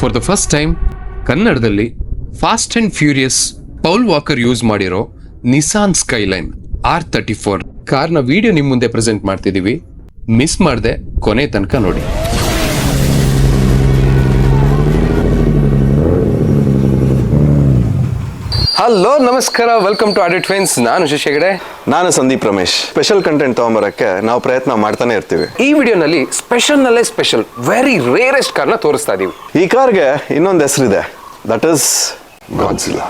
For the first time ಕನ್ನಡದಲ್ಲಿ Fast and Furious Paul Walker use ಮಾಡಿರೋ Nissan Skyline R34 ಕಾರ್ನ video ನಿಮ್ ಮುಂದೆ ಪ್ರೆಸೆಂಟ್ ಮಾಡ್ತಿದೀವಿ. ಮಿಸ್ ಮಾಡದೆ ಕೊನೆ ತನಕ ನೋಡಿ. ಹಲೋ ನಮಸ್ಕಾರ, ವೆಲ್ಕಮ್ ಟು ಆಡಿಟ್ ಫೈನ್ಸ್. ನಾನು ಶಶಿ ಹೆಗಡೆ. ನಾನು ಸಂದೀಪ್ ರಮೇಶ್. ಸ್ಪೆಷಲ್ ಕಂಟೆಂಟ್ ತಗೊಂಬರಕ್ಕೆ ನಾವು ಪ್ರಯತ್ನ ಮಾಡ್ತಾನೆ ಇರ್ತೀವಿ. ಈ ವಿಡಿಯೋನಲ್ಲಿ ಸ್ಪೆಷಲ್ ನಲ್ಲೇ ಸ್ಪೆಷಲ್ ವೆರಿ ರೇರೆಸ್ಟ್ ಕಾರ್ನ ತೋರಿಸ್ತಾ ಇದೀವಿ. ಈ ಕಾರ್ಗೆ ಇನ್ನೊಂದು ಹೆಸರಿದೆ, ದಟ್ ಇಸ್ ಗಾಡ್ಜಿಲ್ಲಾ.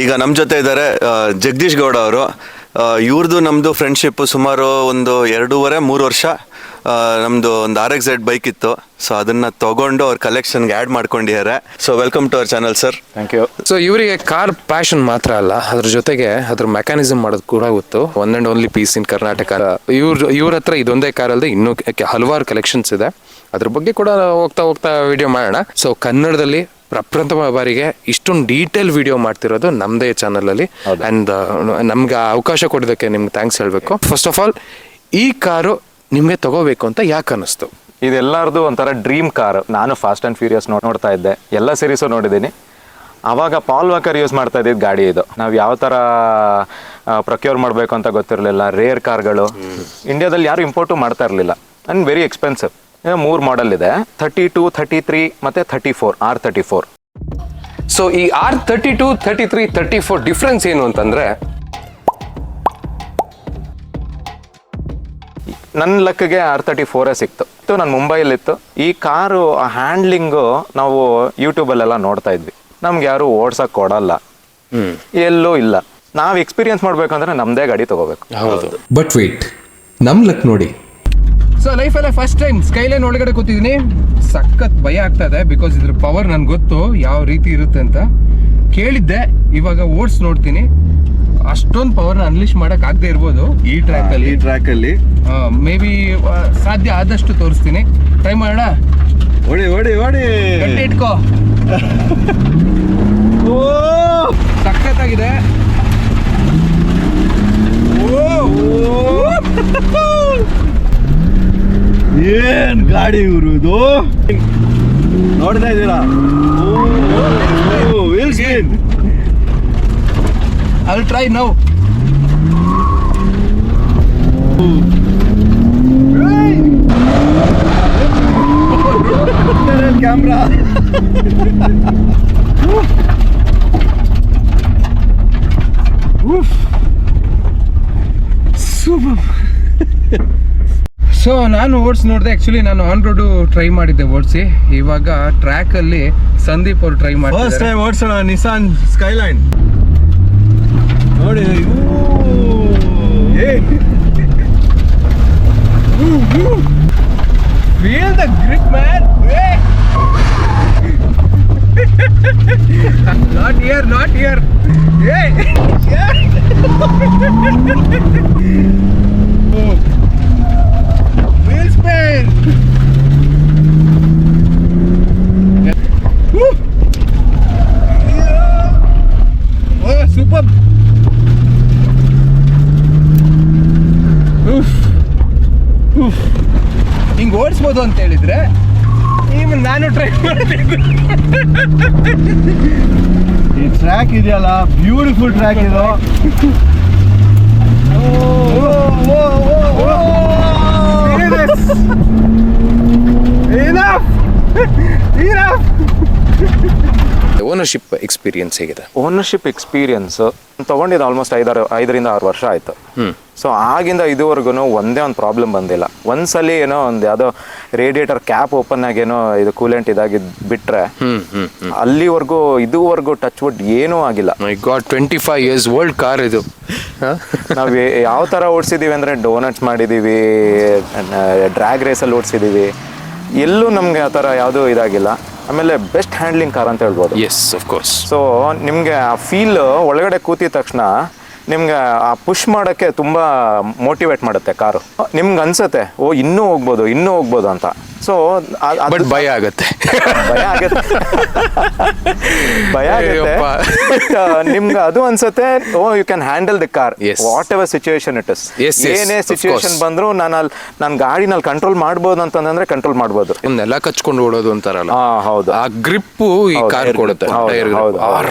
ಈಗ ನಮ್ಮ ಜೊತೆ ಇದ್ದಾರೆ ಜಗದೀಶ್ ಗೌಡ ಅವರು. ಇವ್ರದ್ದು ನಮ್ಮದು ಫ್ರೆಂಡ್ಶಿಪ್ಪು ಸುಮಾರು ಒಂದು 2.5-3 ವರ್ಷ. ನಮ್ಮದು ಒಂದು RXZ ಬೈಕ್ ಇತ್ತು, ಸೊ ಅದನ್ನು ತೊಗೊಂಡು ಅವ್ರ ಕಲೆಕ್ಷನ್ಗೆ ಆ್ಯಡ್ ಮಾಡ್ಕೊಂಡಿದ್ದಾರೆ. So welcome to our channel sir. Thank you. So ಇವರಿಗೆ ಕಾರ್ ಪ್ಯಾಷನ್ ಮಾತ್ರ ಅಲ್ಲ, ಅದ್ರ ಜೊತೆಗೆ ಅದ್ರ ಮೆಕ್ಯಾನಿಸಮ್ ಮಾಡೋದು ಕೂಡ ಗೊತ್ತು. One and only piece in Karnataka. ಇವ್ರ ಹತ್ರ ಇದೊಂದೇ ಕಾರ್ ಅಲ್ಲದೆ ಇನ್ನೂ ಹಲವಾರು ಕಲೆಕ್ಷನ್ಸ್ ಇದೆ. ಅದ್ರ ಬಗ್ಗೆ ಕೂಡ ಹೋಗ್ತಾ ವಿಡಿಯೋ ಮಾಡೋಣ. ಸೊ ಕನ್ನಡದಲ್ಲಿ ಪ್ರಪ್ರಥಮ ಬಾರಿಗೆ ಇಷ್ಟೊಂದು ಡೀಟೇಲ್ ವಿಡಿಯೋ ಮಾಡ್ತಿರೋದು ನಮ್ಮದೇ ಚಾನಲಲ್ಲಿ. ಆ್ಯಂಡ್ ನಮ್ಗೆ ಅವಕಾಶ ಕೊಡೋದಕ್ಕೆ ನಿಮ್ಗೆ ಥ್ಯಾಂಕ್ಸ್ ಹೇಳಬೇಕು. ಫಸ್ಟ್ ಆಫ್ ಆಲ್, ಈ ಕಾರು ನಿಮಗೆ ತಗೋಬೇಕು ಅಂತ ಯಾಕೆ ಅನ್ನಿಸ್ತು? ಇದೆಲ್ಲರದು ಒಂಥರ ಡ್ರೀಮ್ ಕಾರ್. ನಾನು ಫಾಸ್ಟ್ ಆ್ಯಂಡ್ ಫ್ಯೂರಿಯಸ್ ನೋಡ್ತಾ ಇದ್ದೆ, ಎಲ್ಲ ಸೀರೀಸು ನೋಡಿದ್ದೀನಿ. ಆವಾಗ ಪಾಲ್ ವಾಕರ್ ಯೂಸ್ ಮಾಡ್ತಾ ಇದ್ದಿದ್ದು ಗಾಡಿ ಇದು. ನಾವು ಯಾವ ಥರ ಪ್ರೊಕ್ಯೂರ್ ಮಾಡಬೇಕು ಅಂತ ಗೊತ್ತಿರಲಿಲ್ಲ. ರೇರ್ ಕಾರ್ಗಳು ಇಂಡಿಯಾದಲ್ಲಿ ಯಾರು ಇಂಪೋರ್ಟು ಮಾಡ್ತಾ ಇರಲಿಲ್ಲ, ಆ್ಯಂಡ್ ವೆರಿ ಎಕ್ಸ್ಪೆನ್ಸಿವ್. 3 ಮಾಡೆಲ್ ಇದೆ, 32, 33 ಮತ್ತು 34, R34. ಸೊ ಈ R32, 33, 34 ಡಿಫ್ರೆನ್ಸ್ ಏನು ಅಂತಂದ್ರೆ, ನನ್ನ ಲೆಕ್ಕಗೆ R34 ಸಿಕ್ತು. ನಾನು ಮುಂಬೈಲಿತ್ತು. ಈ ಕಾರು ಹ್ಯಾಂಡ್ಲಿಂಗು ನಾವು ಯೂಟ್ಯೂಬಲ್ಲೆಲ್ಲ ನೋಡ್ತಾ ಇದ್ವಿ. ನಮ್ಗೆ ಯಾರು ಓಡ್ಸಕ್ ಕೊಡಲ್ಲ, ಎಲ್ಲೂ ಇಲ್ಲ. ನಾವು ಎಕ್ಸ್ಪೀರಿಯನ್ಸ್ ಮಾಡ್ಬೇಕಂದ್ರೆ ನಮ್ಮದೇ ಗಾಡಿ ತಗೋಬೇಕು. ಹೌದು. ಬಟ್ ವೇಟ್, ನಮ್ ಲಕ್ ನೋಡಿ. ಸೊ ಲೈಫಲ್ಲೇ ಫಸ್ಟ್ ಟೈಮ್ ಸ್ಕೈಲೈನ್ ಒಳಗಡೆ ಕೂತಿದ್ದೀನಿ. ಸಖತ್ ಭಯ ಆಗ್ತಾ ಇದೆ, ಬಿಕಾಸ್ ಇದ್ರ ಪವರ್ ನನ್ಗೆ ಗೊತ್ತು ಯಾವ ರೀತಿ ಇರುತ್ತೆ ಅಂತ. ಕೇಳಿದ್ದೆ, ಇವಾಗ ಓಡ್ಸ್ ನೋಡ್ತೀನಿ. ಅಷ್ಟೊಂದು ಪವರ್ನ ಅನ್ಲಿಶ್ ಮಾಡಕ್ ಆಗದೆ ಇರ್ಬೋದು ಈ ಟ್ರ್ಯಾಕಲ್ಲಿ. ಮೇ ಬಿ ಸಾಧ್ಯ ಆದಷ್ಟು ತೋರಿಸ್ತೀನಿ. ಟ್ರೈ ಮಾಡೋಣ. ಓಡಿ ಗಟ್ಟಿ ಇಟ್ಕೋ. ಸಖತ್ತಾಗಿದೆ. ಏನ್ ಗಾಡಿ ಇವರು, ಇದು ನೋಡ್ತಾ ಇದ್ದೀರಾ? I'll try now. Camera. Super. So ನಾನು ಓಡಿಸಿ ನೋಡಿದೆ. ಆ್ಯಕ್ಚುಲಿ ನಾನು ಆನ್ ರೋಡು ಟ್ರೈ ಮಾಡಿದ್ದೆ ಓಡಿಸಿ. ಇವಾಗ ಟ್ರ್ಯಾಕಲ್ಲಿ ಸಂದೀಪ್ ಅವರು ಟ್ರೈ ಮಾಡಿ ಫಸ್ಟ್ ಟೈಮ್ ಓಡಿಸೋಣ ನಿಸಾನ್ ಸ್ಕೈಲೈನ್. ನೋಡಿ, feel the grip man. not here. Wheel spin. Oh, super. ಹಿಂಗೆ ಓಡಿಸ್ಬೋದು ಅಂತ ಹೇಳಿದ್ರೆ even ನಾನು ಟ್ರೈ ಮಾಡ್ತಿದ್ದೆ. ಈ ಟ್ರ್ಯಾಕ್ ಇದೆಯಲ್ಲ, ಬ್ಯೂಟಿಫುಲ್ ಟ್ರ್ಯಾಕ್ ಇದು. ಓನರ್ಶಿಪ್ ಎಕ್ಸ್ಪೀರಿಯನ್ಸ್ ಹೇಗಿದೆ? ಓನರ್ಶಿಪ್ ಎಕ್ಸ್ಪೀರಿಯನ್ಸ್ ತೊಗೊಂಡಿದ್ದು ಆಲ್ಮೋಸ್ಟ್ 5ರಿಂದ 6 ವರ್ಷ ಆಯಿತು. ಸೊ ಆಗಿಂದ ಇದುವರೆಗೂ ಒಂದೇ ಒಂದು ಪ್ರಾಬ್ಲಮ್ ಬಂದಿಲ್ಲ. ಒಂದ್ಸಲಿ ಏನೋ ಒಂದು ಯಾವುದೋ ರೇಡಿಯೇಟರ್ ಕ್ಯಾಪ್ ಓಪನ್ ಆಗೇನೋ ಇದು ಕೂಲೆಂಟ್ ಇದಾಗಿದ್ದು ಬಿಟ್ರೆ ಇದುವರೆಗೂ ಟಚ್ ವುಡ್ ಏನೂ ಆಗಿಲ್ಲ. ಮೈ ಗಾಡ್, 25 years ಓಲ್ಡ್ ಕಾರ್ ಇದು. ನಾವು ಯಾವ ಥರ ಓಡಿಸಿದ್ದೀವಿ ಅಂದರೆ ಡೋನಟ್ಸ್ ಮಾಡಿದ್ದೀವಿ, ಡ್ರ್ಯಾಗ್ ರೇಸಲ್ಲಿ ಓಡಿಸಿದ್ದೀವಿ, ಎಲ್ಲೂ ನಮಗೆ ಆ ಥರ ಯಾವುದೂ ಇದಾಗಿಲ್ಲ. ಆಮೇಲೆ ಬೆಸ್ಟ್ ಹ್ಯಾಂಡ್ಲಿಂಗ್ ಕಾರ್ ಅಂತ ಹೇಳ್ಬೋದು. S, of course. ಸೊ ನಿಮಗೆ ಆ ಫೀಲ್ ಒಳಗಡೆ ಕೂತಿದ ತಕ್ಷಣ ನಿಮ್ಗೆ ಆ ಪುಷ್ ಮಾಡೋಕ್ಕೆ ತುಂಬ ಮೋಟಿವೇಟ್ ಮಾಡುತ್ತೆ ಕಾರು. ನಿಮ್ಗೆ ಅನ್ಸುತ್ತೆ ಓ ಇನ್ನೂ ಹೋಗ್ಬೋದು ಅಂತ. ಸೊ ಬಟ್ ಭಯ ಆಗತ್ತೆ. ಭಯ ಆಗುತ್ತೆ ನಿಮ್ಗೆ ಅದು ಅನ್ಸುತ್ತೆ oh you can handle the car whatever situation it is. ಏನೇ ಸಿಚುವೇಶನ್ ಬಂದ್ರು ನಾನು ಗಾಡಿನಲ್ಲಿ ಕಂಟ್ರೋಲ್ ಮಾಡ್ಬೋದು ಅಂತಂದ್ರೆ ಕಂಟ್ರೋಲ್ ಮಾಡ್ಬೋದು. ನೆಲ ಕಚ್ಕೊಂಡು ಓಡೋದು ಅಂತಾರಲ್ಲ, ಹೌದು, ಆ ಗ್ರಿಪ್ ಈ ಕಾರ್ ಕೊಡುತ್ತೆ,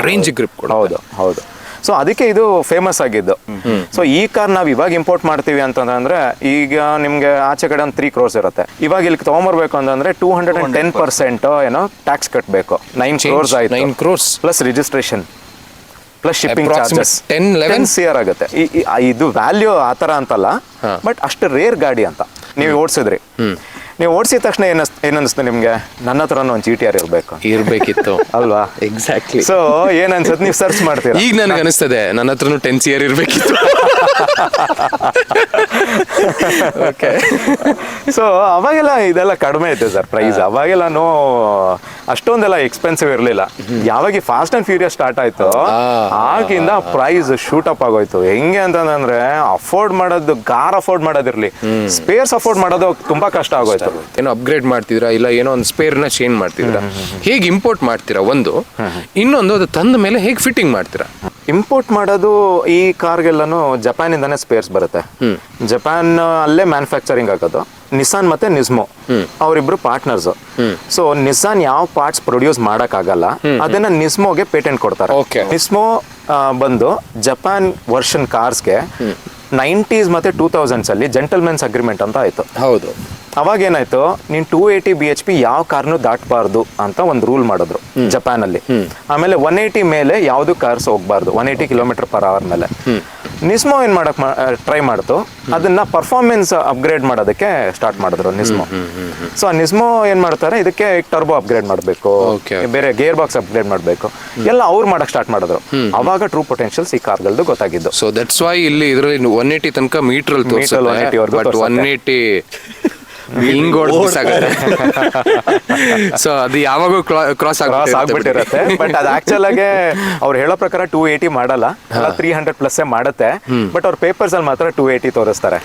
ರೇಂಜ್ ಗ್ರಿಪ್ ಕೊಡುತ್ತೆ. ಹೌದು. ಸೊ ಅದಕ್ಕೆ ಇದು ಫೇಮಸ್ ಆಗಿದ್ದು. ಸೊ ಈ ಕಾರ್ ನಾವು ಇವಾಗ ಇಂಪೋರ್ಟ್ ಮಾಡ್ತೀವಿ ಅಂತಂದ್ರೆ ಈಗ ನಿಮ್ಗೆ ಆಚೆ ಕಡೆ ಒಂದು 3 crores ಇರುತ್ತೆ. ಇವಾಗ ಇಲ್ಲಿ ತಗೊಂಬರ್ಬೇಕು ಅಂತಂದ್ರೆ 210% ಏನೋ ಟ್ಯಾಕ್ಸ್ ಕಟ್ಟಬೇಕು. 9 crores ಆಯ್ತು. 9 crores plus registration plus shipping charges 10-11 CR ಆಗುತ್ತೆ. ಇದು ವ್ಯಾಲ್ಯೂ ಆ ಥರ ಅಂತಲ್ಲ, ಬಟ್ ಅಷ್ಟು ರೇರ್ ಗಾಡಿ ಅಂತ. ನೀವು ಓಡಿಸಿದ್ರಿ, ನೀವು ಓಡಿಸಿದ ತಕ್ಷಣ ಏನನ್ನಿಸ್ತು ನಿಮ್ಗೆ? ನನ್ನ ಹತ್ರನೂ ಒಂದು GTR ಇರ್ಬೇಕಿತ್ತು ಅಲ್ವಾ? ಎಕ್ಸಾಕ್ಟ್ಲಿ. ಸೊ ಏನನ್ಸುತ್ತೆ, ನೀವು ಸರ್ಚ್ ಮಾಡ್ತೀರಾ. ಈಗ ನನಗೆ ಅನಿಸ್ತದೆ ನನ್ನ ಹತ್ರನೂ 10 CR ಇರ್ಬೇಕಿತ್ತು. ಓಕೆ. ಸೊ ಅವಾಗೆಲ್ಲ ಇದೆಲ್ಲ ಕಡಿಮೆ ಇತ್ತು ಸರ್ ಪ್ರೈಸ್. ಅವಾಗೆಲ್ಲನೂ ಅಷ್ಟೊಂದೆಲ್ಲ ಎಕ್ಸ್ಪೆನ್ಸಿವ್ ಇರಲಿಲ್ಲ. ಯಾವಾಗ ಫಾಸ್ಟ್ ಆ್ಯಂಡ್ ಫ್ಯೂರಿಯಸ್ ಸ್ಟಾರ್ಟ್ ಆಯ್ತು ಆಗಿಂದ ಪ್ರೈಸ್ ಶೂಟ್ ಅಪ್ ಆಗೋಯ್ತು. ಹೆಂಗೆ ಅಂತಂದ್ರೆ ಅಫೋರ್ಡ್ ಮಾಡೋದಿರ್ಲಿ, ಸ್ಪೇರ್ಸ್ ಅಫೋರ್ಡ್ ಮಾಡೋದು ತುಂಬಾ ಕಷ್ಟ ಆಗೋಯ್ತು. ಏನೋ ಅಪ್ಗ್ರೇಡ್ ಮಾಡ್ತಿದ್ರಾ, ಇಲ್ಲ ಏನೋ ಒಂದು ಸ್ಪೇರ್ನ ಚೇಂಜ್ ಮಾಡ್ತಿದ್ರಾ, ಹೇಗೆ ಇಂಪೋರ್ಟ್ ಮಾಡ್ತೀರಾ ಒಂದು, ಇನ್ನೊಂದು ಅದು ತಂದ ಮೇಲೆ ಹೇಗೆ ಫಿಟ್ಟಿಂಗ್ ಮಾಡ್ತೀರಾ? ಇಂಪೋರ್ಟ್ ಮಾಡೋದು ಈ ಕಾರ್ಗೆಲ್ಲನೂ ಜಪಾನಿಂದಾನೇ ಸ್ಪೇರ್ಸ್ ಬರುತ್ತೆ. ಜಪಾನ್ ಅಲ್ಲೇ ಮ್ಯಾನುಫ್ಯಾಕ್ಚರಿಂಗ್ ಆಗೋದು. ನಿಸಾನ್ ಮತ್ತೆ ನಿಸ್ಮೋ ಅವರಿಬ್ರು ಪಾರ್ಟ್ನರ್ಸ್. ಸೊ ನಿಸಾನ್ ಯಾವ ಪಾರ್ಟ್ಸ್ ಪ್ರೊಡ್ಯೂಸ್ ಮಾಡಕ್ಕಾಗಲ್ಲ ಅದನ್ನ ನಿಸ್ಮೋಗೆ ಪೇಟೆಂಟ್ ಕೊಡ್ತಾರೆ. ನಿಸ್ಮೋ ಬಂದು ಜಪಾನ್ ವರ್ಷನ್ ಕಾರ್ಸ್ಗೆ 90s ಮತ್ತೆ 2000s ಅಲ್ಲಿ ಜೆಂಟಲ್ಮೆನ್ಸ್ ಅಗ್ರಿಮೆಂಟ್ ಅಂತ ಆಯ್ತು. ಹೌದು. ಅವಾಗ ಏನಾಯ್ತು, ನೀನ್ 280 BHP ಯಾವ ಕಾರ್ನು ದಾಟಬಾರ್ದು ಅಂತ ಒಂದು ರೂಲ್ ಮಾಡಿದ್ರು ಜಪಾನ್ ಅಲ್ಲಿ. ಆಮೇಲೆ 180 ಮೇಲೆ ಯಾವ್ದು ಕಾರ್ಸ್ ಹೋಗ್ಬಾರ್ದು, 180 km/h ಮೇಲೆ. ನಿಸ್ಮೋ ಏನ್ ಮಾಡಕ್ ಟ್ರೈ ಮಾಡ್ತು, ಅದನ್ನ ಪರ್ಫಾರ್ಮೆನ್ಸ್ ಅಪ್ಗ್ರೇಡ್ ಮಾಡೋದಕ್ಕೆ ಸ್ಟಾರ್ಟ್ ಮಾಡಿದ್ರು ನಿಸ್ಮೋ. ಸೊ ಆ ನಿಸ್ಮೋ ಏನ್ ಮಾಡ್ತಾರೆ, ಇದಕ್ಕೆ ಟರ್ಬೋ ಅಪ್ಗ್ರೇಡ್ ಮಾಡಬೇಕು, ಬೇರೆ ಗೇರ್ ಬಾಕ್ಸ್ ಅಪ್ಗ್ರೇಡ್ ಮಾಡಬೇಕು, ಎಲ್ಲ ಅವ್ರು ಮಾಡಕ್ ಸ್ಟಾರ್ಟ್ ಮಾಡಿದ್ರು. ಅವಾಗ ಟ್ರೂ ಪೊಟೆನ್ಶಿಯಲ್ಸ್ ಈ ಕಾರ್ಗಳದ್ದು ಗೊತ್ತಾಗಿದ್ದು. ಸೊ ದಟ್ಸ್ ವೈ ಇಲ್ಲಿ ಇದರಲ್ಲಿ 180 ತನಕ ಮೀಟರ್ ಅಲ್ಲಿ ತೋರಿಸುತ್ತೆ, 180 ಹಿಂಗ್ ಸೊ ಅದು ಯಾವಾಗೂ ಕ್ರಾಸ್ ಆಗ್ಬಿಟ್ಟಿರುತ್ತೆ. ಬಟ್ ಅದು ಆಕ್ಚುಲ್ ಆಗಿ ಅವ್ರು ಹೇಳೋ ಪ್ರಕಾರ 280 ಮಾಡಲ್ಲ, 300+ ಮಾಡುತ್ತೆ. ಬಟ್ ಅವ್ರ ಪೇಪರ್ಸ್ ಅಲ್ಲಿ ಮಾತ್ರ 280 ತೋರಿಸ್ತಾರೆ.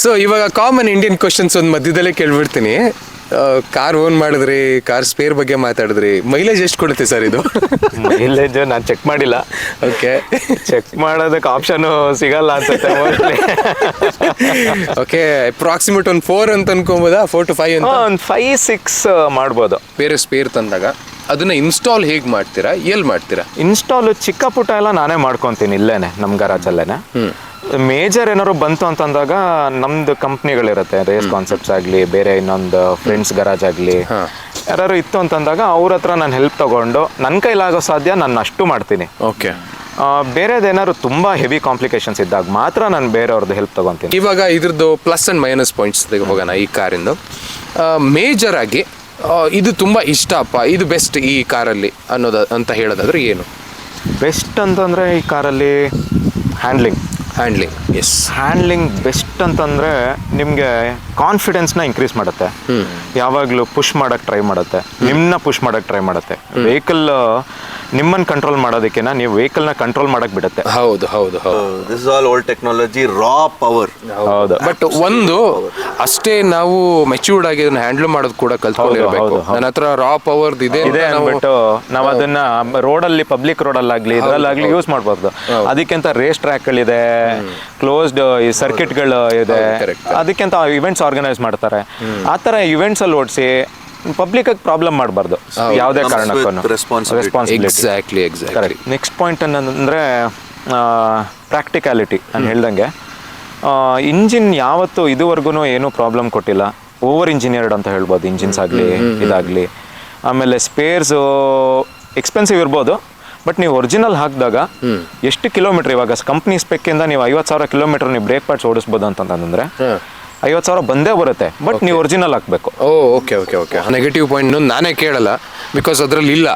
ಸೊ ಇವಾಗ ಕಾಮನ್ ಇಂಡಿಯನ್ ಕ್ವಶನ್ಸ್ ಒಂದು ಮಧ್ಯದಲ್ಲೇ ಕೇಳ್ಬಿಡ್ತೀನಿ. ಕಾರ್ ಓನ್ ಮಾಡಿದ್ರಿ, ಕಾರ್ ಸ್ಪೇರ್ ಬಗ್ಗೆ ಮಾತಾಡಿದ್ರಿ, ಮೈಲೇಜ್ ಎಷ್ಟು ಕೊಡುತ್ತೆ ಸರ್ ಇದು? ಮೈಲೇಜ್ ನಾನು ಚೆಕ್ ಮಾಡಿಲ್ಲ. ಓಕೆ, ಚೆಕ್ ಮಾಡೋದಕ್ಕೆ ಆಪ್ಷನ್ ಸಿಗಲ್ಲ ಅನ್ಸುತ್ತೆ. ಓಕೆ, ಅಪ್ರಾಕ್ಸಿಮೇಟ್ ಒಂದು 4 ಅಂತ ಅನ್ಕೊಬೋದಾ? 4 to 5 ಅಂತ? ಒಂದು 5-6 ಮಾಡ್ಬೋದು. ಬೇರೆ ಸ್ಪೇರ್ ತಂದಾಗ ಅದನ್ನ ಇನ್ಸ್ಟಾಲ್ ಹೇಗೆ ಮಾಡ್ತೀರಾ, ಎಲ್ಲಿ ಮಾಡ್ತೀರಾ? ಇನ್ಸ್ಟಾಲ್ ಚಿಕ್ಕ ಪುಟ್ಟ ಎಲ್ಲ ನಾನೇ ಮಾಡ್ಕೊತೀನಿ ಇಲ್ಲೇನೆ ನಮ್ಮ ಗರಾಜಲ್ಲೇನೆ. ಮೇಜರ್ ಏನಾದ್ರು ಬಂತು ಅಂತಂದಾಗ ನಮ್ದು ಕಂಪ್ನಿಗಳಿರುತ್ತೆ, ರೇಸ್ ಕಾನ್ಸೆಪ್ಟ್ಸ್ ಆಗಲಿ, ಬೇರೆ ಇನ್ನೊಂದು ಫ್ರೆಂಡ್ಸ್ ಗರಾಜ್ ಆಗಲಿ, ಯಾರು ಇತ್ತು ಅಂತಂದಾಗ ಅವ್ರ ಹತ್ರ ನಾನು ಹೆಲ್ಪ್ ತಗೊಂಡು ನನ್ನ ಕೈಲಾಗೋ ಸಾಧ್ಯ ನಾನು ಅಷ್ಟು ಮಾಡ್ತೀನಿ. ಓಕೆ. ಬೇರೆದೇನಾದ್ರು ತುಂಬಾ ಹೆವಿ ಕಾಂಪ್ಲಿಕೇಶನ್ಸ್ ಇದ್ದಾಗ ಮಾತ್ರ ನಾನು ಬೇರೆಯವ್ರದ್ದು ಹೆಲ್ಪ್ ತಗೊಂತೀನಿ. ಇವಾಗ ಇದ್ರದ್ದು ಪ್ಲಸ್ ಅಂಡ್ ಮೈನಸ್ ಪಾಯಿಂಟ್ಸ್ ಹೋಗೋಣ. ಈ ಕಾರಿಂದು ಮೇಜರ್ ಆಗಿ ಇದು ತುಂಬ ಇಷ್ಟಪ್ಪ, ಇದು ಬೆಸ್ಟ್ ಈ ಕಾರಲ್ಲಿ ಅನ್ನೋದು ಅಂತ ಹೇಳೋದಾದ್ರೆ ಏನು ಬೆಸ್ಟ್ ಅಂತಂದರೆ ಈ ಕಾರಲ್ಲಿ ಹ್ಯಾಂಡ್ಲಿಂಗ್. ಎಸ್, ಹ್ಯಾಂಡ್ಲಿಂಗ್ ಬೆಸ್ಟ್ ಅಂತಂದರೆ ನಿಮಗೆ ಕಾನ್ಫಿಡೆನ್ಸ್ನ ಇನ್ಕ್ರೀಸ್ ಮಾಡುತ್ತೆ. ಯಾವಾಗಲೂ ಪುಷ್ ಮಾಡೋಕ್ಕೆ ಟ್ರೈ ಮಾಡುತ್ತೆ, ನಿಮ್ಮನ್ನ ಪುಷ್ ಮಾಡೋಕ್ಕೆ ಟ್ರೈ ಮಾಡುತ್ತೆ. ವೆಹಿಕಲ್ ನಿಮ್ಮನ್ನು ಕಂಟ್ರೋಲ್ ಮಾಡೋದಕ್ಕಿಂತ ನೀವು ವೆಹಿಕಲ್ನ ಕಂಟ್ರೋಲ್ ಮಾಡೋಕ್ಕೆ ಬಿಡುತ್ತೆ. ಹೌದು. This is all old technology, raw power. ಹೌದು. ಬಟ್ ಒಂದು ಅಷ್ಟೇ ನಾವು ಮೆಚ್ಯೂರ್ಡ್ ಆಗಿ ಅದನ್ನ ಹ್ಯಾಂಡಲ್ ಮಾಡೋದು ಕೂಡ ಕಲ್ತ್ಕೊಂಡಿರ್ಬೇಕು. ನನ್ನ ಹತ್ರ ರಾ ಪವರ್ ಇದೆ ಅಂದ್ಬಿಟ್ಟು ನಾವು ಅದನ್ನ ರೋಡಲ್ಲಿ, ಪಬ್ಲಿಕ್ ರೋಡಲ್ಲಾಗಲಿ ಇದರಲ್ಲಾಗಲಿ ಯೂಸ್ ಮಾಡ್ಬಾರ್ದು. ಅದಕ್ಕಿಂತ ರೇಸ್ ಟ್ರ್ಯಾಕ್ಗಳಿದೆ, ಕ್ಲೋಸ್ಡ್ ಸರ್ಕಿಟ್ಗಳು ಇದೆ, ಅದಕ್ಕಿಂತ ಇವೆಂಟ್ಸ್ ಆರ್ಗನೈಸ್ ಮಾಡ್ತಾರೆ. ಆ ಥರ ಇವೆಂಟ್ಸ್ ಅಲ್ಲಿ ಓಡಿಸಿ ಪಬ್ಲಿಕ್ ಪ್ರಾಬ್ಲಮ್ ಮಾಡಬಾರ್ದು ಯಾವುದೇ ಕಾರಣಕ್ಕೂ. ಎಕ್ಸಾಕ್ಟ್ಲಿ. ನೆಕ್ಸ್ಟ್ ಪಾಯಿಂಟ್ ಏನಂದ್ರೆ ಪ್ರಾಕ್ಟಿಕ್ಯಾಲಿಟಿ. ನಾನು ಹೇಳ್ದಂಗೆ ಇಂಜಿನ್ ಯಾವತ್ತು ಇದುವರೆಗೂ ಏನೂ ಪ್ರಾಬ್ಲಮ್ ಕೊಟ್ಟಿಲ್ಲ. ಓವರ್ ಇಂಜಿನಿಯರ್ಡ್ ಅಂತ ಹೇಳ್ಬೋದು ಇಂಜಿನ್ಸ್ ಆಗಲಿ ಇದಾಗಲಿ. ಆಮೇಲೆ ಸ್ಪೇರ್ಸು ಎಕ್ಸ್ಪೆನ್ಸಿವ್ ಇರ್ಬೋದು, ಬಟ್ ನೀವು ಒರಿಜಿನಲ್ ಹಾಕಿದಾಗ ಎಷ್ಟು ಕಿಲೋಮೀಟರ್, ಇವಾಗ ಕಂಪ್ನಿ ಸ್ಪೆಕ್ಕಿಂದ ನೀವು 50,000 ಕಿಲೋಮೀಟರ್ ನೀವು ಬ್ರೇಕ್ ಪ್ಯಾಡ್ಸ್ ಓಡಿಸ್ಬೋದು ಅಂತಂದ್ರೆ 50,000 ಬಂದೇ ಬರುತ್ತೆ. ಬಟ್ ನೀವು ಒರಿಜಿನಲ್ ಹಾಕ್ಬೇಕು. ಓಕೆ. ನೆಗೆಟಿವ್ ಪಾಯಿಂಟ್ ನಾನೇ ಕೇಳಲ್ಲ, ಬಿಕಾಸ್ ಅದರಲ್ಲಿ ಇಲ್ಲ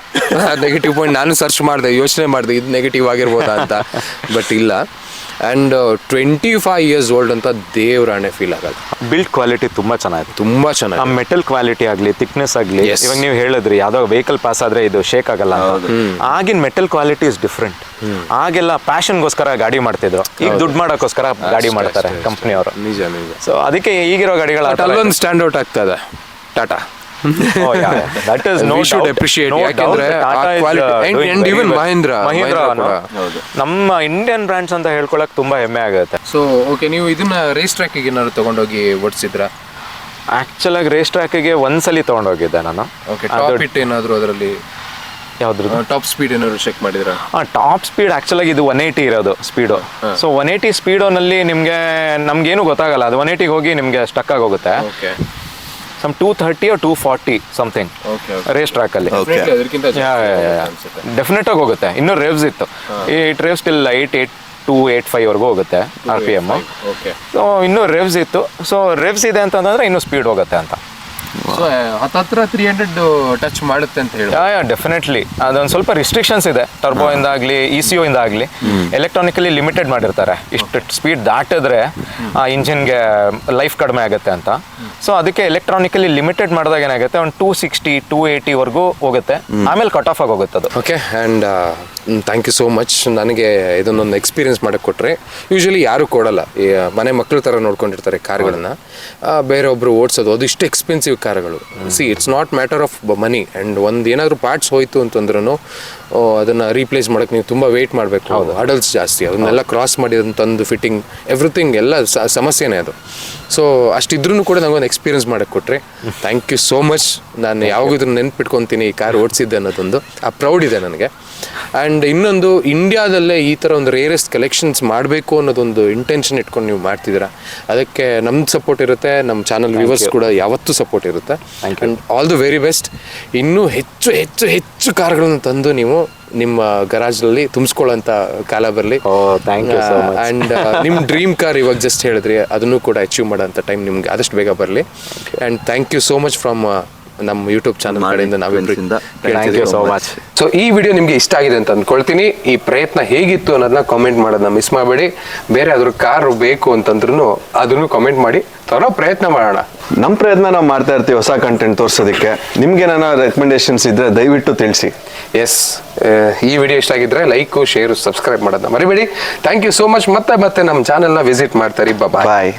ನೆಗೆಟಿವ್ ಪಾಯಿಂಟ್. ನಾನು ಸರ್ಚ್ ಮಾಡಿದೆ, ಯೋಚನೆ ಮಾಡಿದೆ ಇದು ನೆಗೆಟಿವ್ ಆಗಿರ್ಬೋದಾ ಅಂತ, ಬಟ್ ಇಲ್ಲ. ಆ್ಯಂಡ್ 25 years ಓಲ್ಡ್ ಅಂತ ದೇವ್ರಾಣೆ ಫೀಲ್ ಆಗಲ್ಲ. ಬಿಲ್ಡ್ ಕ್ವಾಲಿಟಿ ತುಂಬ ಚೆನ್ನಾಗಿದೆ. ತುಂಬ ಆ ಚೆನ್ನಾಗಿ ಮೆಟಲ್ ಕ್ವಾಲಿಟಿ ಆಗಲಿ, ಥಿಕ್ನೆಸ್ ಆಗಲಿ, Yes. ಇವಾಗ ನೀವು ಹೇಳಿದ್ರಿ ಯಾವುದೋ ವೆಹಿಕಲ್ ಪಾಸ್ ಆದರೆ ಇದು ಶೇಕ್ ಆಗಲ್ಲ ಅಂತ. ಆಗಿನ ಮೆಟಲ್ ಕ್ವಾಲಿಟಿ ಇಸ್ ಡಿಫ್ರೆಂಟ್. ಆಗೆಲ್ಲ ಪ್ಯಾಷನ್ಗೋಸ್ಕರ ಗಾಡಿ ಮಾಡ್ತಿದ್ರು, ಈಗ ದುಡ್ಡು ಮಾಡೋಕ್ಕೋಸ್ಕರ ಗಾಡಿ ಮಾಡ್ತಾರೆ ಕಂಪ್ನಿಯವರು. ನಿಜ ನಿಜ. ಸೊ ಅದಕ್ಕೆ ಈಗಿರೋ ಗಾಡಿಗಳ ಅಲ್ಲೊಂದು ಸ್ಟ್ಯಾಂಡ್ ಔಟ್ ಆಗ್ತದೆ Tata. That is We should appreciate, ಯಾಕೆಂದ್ರೆ ಆ quality and even ಮಹೀಂದ್ರ ಕೂಡ. ನಮ್ಮ ಇಂಡಿಯನ್ ಬ್ರ್ಯಾಂಡ್ಸ್ ಅಂತ ಹೇಳ್ಕೊಳಕ್ ತುಂಬಾ ಹೆಮ್ಮೆ ಆಗುತ್ತೆ. ಸೊ ಓಕೆ, ನೀವು ಇದನ್ನ ರೇಸ್ ಟ್ರ್ಯಾಕಿಗೆ ಏನಾದ್ರು ತಗೊಂಡೋಗಿ ಓಡಿಸಿದ್ರ? ಆಕ್ಚುಲ್ ಆಗಿ ರೇಸ್ ಟ್ರ್ಯಾಕಿಗೆ ಒಂದ್ಸಲಿ ತಗೊಂಡೋಗಿದ್ದೆ ನಾನು. ಓಕೆ, ಟಾಪ್ ಹಿಟ್ ಏನಾದ್ರು ಅದರಲ್ಲಿ ಯಾವ್ದು ಟಾಪ್ ಸ್ಪೀಡ್ ಏನಾದ್ರು ಚೆಕ್ ಮಾಡಿದ್ರ? ಟಾಪ್ ಸ್ಪೀಡ್ ಆಕ್ಚುಲ್ ಆಗಿ ಇದು 180 ಇರೋದು ಸ್ಪೀಡು. ಸೊ 180 ಸ್ಪೀಡೋನಲ್ಲಿ ನಮ್ಗೇನು ಗೊತ್ತಾಗಲ್ಲ, ಅದು 180 ಹೋಗಿ ನಿಮ್ಗೆ ಸ್ಟಕ್ ಆಗೋಗುತ್ತೆ. Okay, some 230 or 240 something race track ಅಲ್ಲಿ. ಡೆಫಿನೆಟ್ ಆಗಿ ಹೋಗುತ್ತೆ. ಇನ್ನೂ ರೇವ್ಸ್ ಇತ್ತು, ಇಟ್ ರೇವ್ಸ್ ಟಿಲ್ 88285 ವರೆಗೂ ಹೋಗುತ್ತೆ RPM. ಸೊ ಇನ್ನೂ ರೇವ್ಸ್ ಇತ್ತು. ಸೊ ರೇವ್ಸ್ ಇದೆ ಅಂತಂದ್ರೆ ಇನ್ನೂ ಸ್ಪೀಡ್ ಹೋಗುತ್ತೆ ಅಂತ. ಸೊ ಹತ್ರ 300 ಟಚ್ ಮಾಡುತ್ತೆ ಅಂತ ಹೇಳಿ. ಡೆಫಿನೆಟ್ಲಿ ಅದೊಂದು ಸ್ವಲ್ಪ ರಿಸ್ಟ್ರಿಕ್ಷನ್ಸ್ ಇದೆ. ಟರ್ಬೋ ಇಂದ ಆಗಲಿ, ECU ಇಂದ ಆಗಲಿ ಎಲೆಕ್ಟ್ರಾನಿಕಲಿ ಲಿಮಿಟೆಡ್ ಮಾಡಿರ್ತಾರೆ. ಇಷ್ಟು ಸ್ಪೀಡ್ ದಾಟಿದ್ರೆ ಆ ಇಂಜಿನ್ಗೆ ಲೈಫ್ ಕಡಿಮೆ ಆಗುತ್ತೆ ಅಂತ. ಸೊ ಅದಕ್ಕೆ ಎಲೆಕ್ಟ್ರಾನಿಕಲಿ ಲಿಮಿಟೆಡ್ ಮಾಡಿದಾಗ ಏನಾಗುತ್ತೆ, ಒಂದು 260 280 ವರೆಗೂ ಹೋಗುತ್ತೆ. ಆಮೇಲೆ ಕಟ್ ಆಫ್ ಆಗಿ ಹೋಗುತ್ತೆ ಅದು. Okay, and thank you so much. ನನಗೆ ಇದನ್ನೊಂದು ಎಕ್ಸ್ಪೀರಿಯನ್ಸ್ ಮಾಡಕ್ಕೆ ಕೊಟ್ಟರೆ. ಯೂಶ್ವಲಿ ಯಾರು ಕೊಡಲ್ಲ, ಈ ಮನೆ ಮಕ್ಕಳ ಥರ ನೋಡ್ಕೊಂಡಿರ್ತಾರೆ ಕಾರ್ಗಳನ್ನು. ಬೇರೊಬ್ಬರು ಓಡಿಸೋದು, ಅದು ಇಷ್ಟು ಎಕ್ಸ್ಪೆನ್ಸಿವ್ ಕಾರ್ಗಳು. C, it's not matter of money. And ಒಂದು ಏನಾದರೂ ಪಾರ್ಟ್ಸ್ ಹೋಯ್ತು ಅಂತಂದ್ರೂ ಅದನ್ನು ರೀಪ್ಲೇಸ್ ಮಾಡೋಕ್ಕೆ ನೀವು ತುಂಬ ವೆಯ್ಟ್ ಮಾಡಬೇಕು. ಅಡಲ್ಸ್ ಜಾಸ್ತಿ, ಅದನ್ನೆಲ್ಲ ಕ್ರಾಸ್ ಮಾಡಿ ಅದನ್ನು ತಂದು ಫಿಟ್ಟಿಂಗ್ ಎವ್ರಿಥಿಂಗ್ ಎಲ್ಲ ಸಮಸ್ಯೆನೇ ಅದು. ಸೊ ಅಷ್ಟಿದ್ರೂ ಕೂಡ ನಂಗೊಂದು ಎಕ್ಸ್ಪೀರಿಯನ್ಸ್ ಮಾಡಕ್ಕೆ ಕೊಟ್ಟರೆ ಥ್ಯಾಂಕ್ ಯು ಸೋ ಮಚ್. ನಾನು ಯಾವಾಗ ಇದನ್ನು ನೆನ್ಪಿಟ್ಕೊತೀನಿ ಈ ಕಾರ್ ಓಡಿಸಿದ್ದೆ ಅನ್ನೋದೊಂದು ಆ ಪ್ರೌಡ್ ಇದೆ ನನಗೆ. ಆ್ಯಂಡ್ ಇನ್ನೊಂದು, ಇಂಡಿಯಾದಲ್ಲೇ ಈ ಥರ ಒಂದು ರೇರೆಸ್ಟ್ ಕಲೆಕ್ಷನ್ಸ್ ಮಾಡಬೇಕು ಅನ್ನೋದೊಂದು ಇಂಟೆನ್ಷನ್ ಇಟ್ಕೊಂಡು ನೀವು ಮಾಡ್ತಿದ್ದೀರಾ. ಅದಕ್ಕೆ ನಮ್ದು ಸಪೋರ್ಟ್ ಇರುತ್ತೆ, ನಮ್ಮ ಚಾನಲ್ ವ್ಯೂವರ್ಸ್ ಕೂಡ ಯಾವತ್ತೂ ಸಪೋರ್ಟ್ ಇರುತ್ತೆ. And all the very best. ಇನ್ನೂ ಹೆಚ್ಚು ಹೆಚ್ಚು ಹೆಚ್ಚು ಕಾರ್ಗಳನ್ನು ತಂದು ನೀವು ನಿಮ್ಮ ಗರಾಜ್ನಲ್ಲಿ ತುಂಬಿಸ್ಕೊಳ್ಳೋಂಥ ಕಾಲ ಬರಲಿ. Thank you so much. And ನಿಮ್ಮ ಡ್ರೀಮ್ ಕಾರ್ ಇವಾಗ ಜಸ್ಟ್ ಹೇಳಿದ್ರಿ, ಅದನ್ನು ಕೂಡ ಅಚೀವ್ ಮಾಡೋಂಥ ಟೈಮ್ ನಿಮ್ಗೆ ಆದಷ್ಟು ಬೇಗ ಬರಲಿ. And thank you so much from ನಮ್ಮ ಯೂಟ್ಯೂಬ್ ಚಾನಲ್ ಕಡೆಯಿಂದ thank you so much. So ಈ ವಿಡಿಯೋ ನಿಮಗೆ ಇಷ್ಟ ಆಗಿದೆ ಅಂತ ಅಂದ್ಕೊಳ್ತೀನಿ. ಈ ಪ್ರಯತ್ನ ಹೇಗಿತ್ತು ಅನ್ನೋದನ್ನ ಕಾಮೆಂಟ್ ಮಾಡೋದನ್ನ ಮಿಸ್ ಮಾಡಬೇಡಿ. ಬೇರೆ ಅದ್ರ ಕಾರ್ ಬೇಕು ಅಂತಂದ್ರೂ ಅದನ್ನು ಕಾಮೆಂಟ್ ಮಾಡಿ, ತರೋ ಪ್ರಯತ್ನ ಮಾಡೋಣ. ನಮ್ಮ ಪ್ರಯತ್ನ ನಾವು ಮಾಡ್ತಾ ಇರ್ತೀವಿ ಹೊಸ ಕಂಟೆಂಟ್ ತೋರಿಸೋದಕ್ಕೆ. ನಿಮ್ಗೆ ಏನಾರ ರೆಕಮೆಂಡೇಶನ್ಸ್ ಇದ್ರೆ ದಯವಿಟ್ಟು ತಿಳಿಸಿ. ಎಸ್, ಈ ವಿಡಿಯೋ ಇಷ್ಟ ಆಗಿದ್ರೆ ಲೈಕು, ಶೇರು, ಸಬ್ಸ್ಕ್ರೈಬ್ ಮಾಡೋದನ್ನ ಮರಿಬೇಡಿ. Thank you so much. ಮತ್ತೆ ನಮ್ಮ ಚಾನಲ್ನ ವಿಸಿಟ್ ಮಾಡ್ತಾರೆ. ಬಾಯ್.